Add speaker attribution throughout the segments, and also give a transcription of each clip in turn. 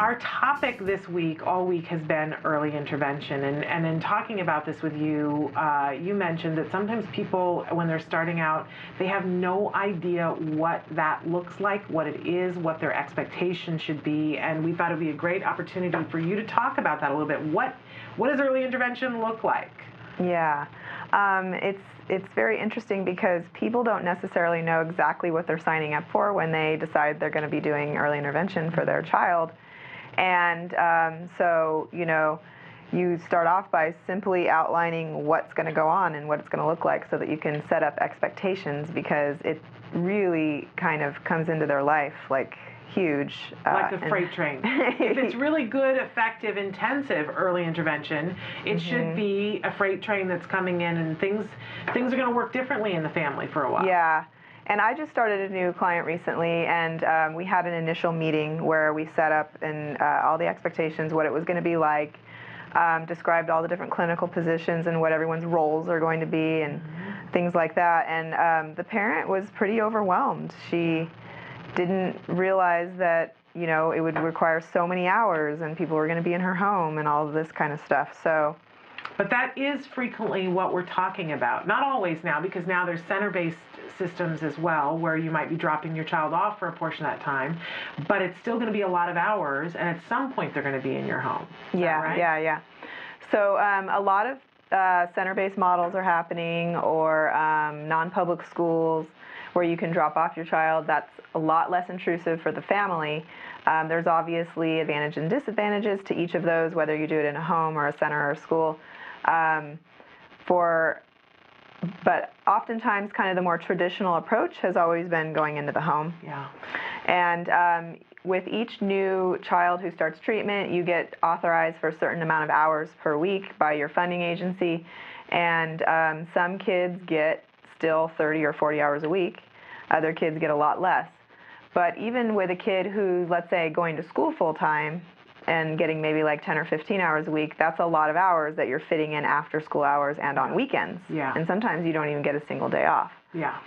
Speaker 1: our topic this week, all week, has been early intervention. And in talking about this with you, you mentioned that sometimes people, when they're starting out, they have no idea what that looks like, what it is, what their expectations should be. And we thought it would be a great opportunity for you to talk about that a little bit. What does early intervention look like?
Speaker 2: Yeah, it's very interesting because people don't necessarily know exactly what they're signing up for when they decide they're going to be doing early intervention for their child. And so, you start off by simply outlining what's going to go on and what it's going to look like so that you can set up expectations, because it really kind of comes into their life like huge.
Speaker 1: Like the freight train. If it's really good, effective, intensive early intervention, it should be a freight train that's coming in, and things are going to work differently in the family for a while.
Speaker 2: Yeah. And I just started a new client recently, and we had an initial meeting where we set up and all the expectations, what it was going to be like, described all the different clinical positions and what everyone's roles are going to be, and things like that. And the parent was pretty overwhelmed. She didn't realize that, it would require so many hours and people were going to be in her home and all of this kind of stuff. So.
Speaker 1: But that is frequently what we're talking about. Not always now, because now there's center-based systems as well, where you might be dropping your child off for a portion of that time, but it's still going to be a lot of hours, and at some point they're going to be in your home.
Speaker 2: Yeah. So a lot of center-based models are happening, or non-public schools where you can drop off your child. That's a lot less intrusive for the family. There's obviously advantages and disadvantages to each of those, whether you do it in a home or a center or a school. But oftentimes, kind of the more traditional approach has always been going into the home.
Speaker 1: Yeah.
Speaker 2: And with each new child who starts treatment, you get authorized for a certain amount of hours per week by your funding agency. And some kids get still 30 or 40 hours a week. Other kids get a lot less. But even with a kid who's, let's say, going to school full-time and getting maybe like 10 or 15 hours a week, that's a lot of hours that you're fitting in after school hours and on weekends.
Speaker 1: Yeah.
Speaker 2: And sometimes you don't even get a single day off.
Speaker 1: Yeah.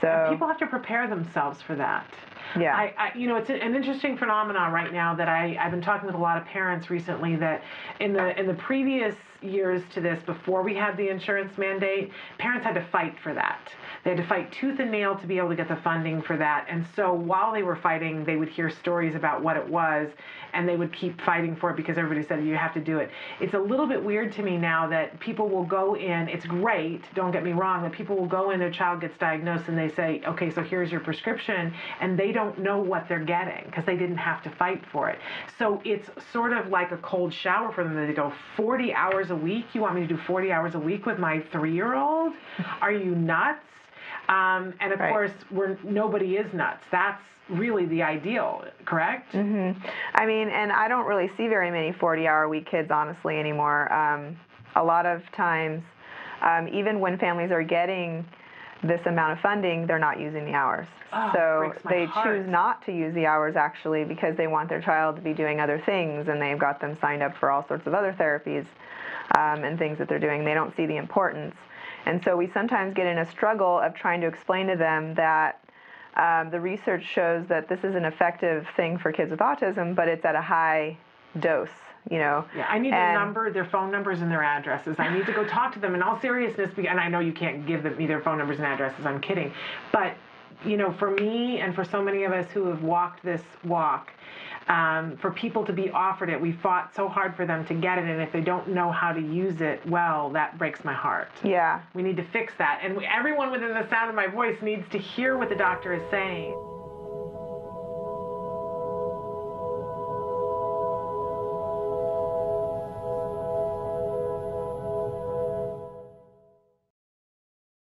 Speaker 2: So
Speaker 1: and people have to prepare themselves for that.
Speaker 2: Yeah.
Speaker 1: It's an interesting phenomenon right now that I've been talking with a lot of parents recently, that in the previous years to this, before we had the insurance mandate, parents had to fight for that. They had to fight tooth and nail to be able to get the funding for that. And so while they were fighting, they would hear stories about what it was, and they would keep fighting for it because everybody said, you have to do it. It's a little bit weird to me now that people will go in. It's great, don't get me wrong, that people will go in, their child gets diagnosed, and they say, okay, so here's your prescription, and they don't know what they're getting because they didn't have to fight for it. So it's sort of like a cold shower for them. They go, 40 hours a week? You want me to do 40 hours a week with my 3-year-old? Are you nuts? And of course, nobody is nuts. That's really the ideal, correct?
Speaker 2: Mm-hmm. I mean, and I don't really see very many 40-hour-a-week kids, honestly, anymore. A lot of times, even when families are getting this amount of funding, they're not using the hours. So they choose not to use the hours, actually, because they want their child to be doing other things, and they've got them signed up for all sorts of other therapies and things that they're doing. They don't see the importance. And so we sometimes get in a struggle of trying to explain to them that the research shows that this is an effective thing for kids with autism, but it's at a high dose, Yeah,
Speaker 1: I need their number, their phone numbers, and their addresses. I need to go talk to them in all seriousness, and I know you can't give them their phone numbers and addresses. I'm kidding. But, for me and for so many of us who have walked this walk, for people to be offered it, we fought so hard for them to get it, and if they don't know how to use it well, that breaks my heart.
Speaker 2: Yeah.
Speaker 1: We need to fix that, and everyone within the sound of my voice needs to hear what the doctor is saying.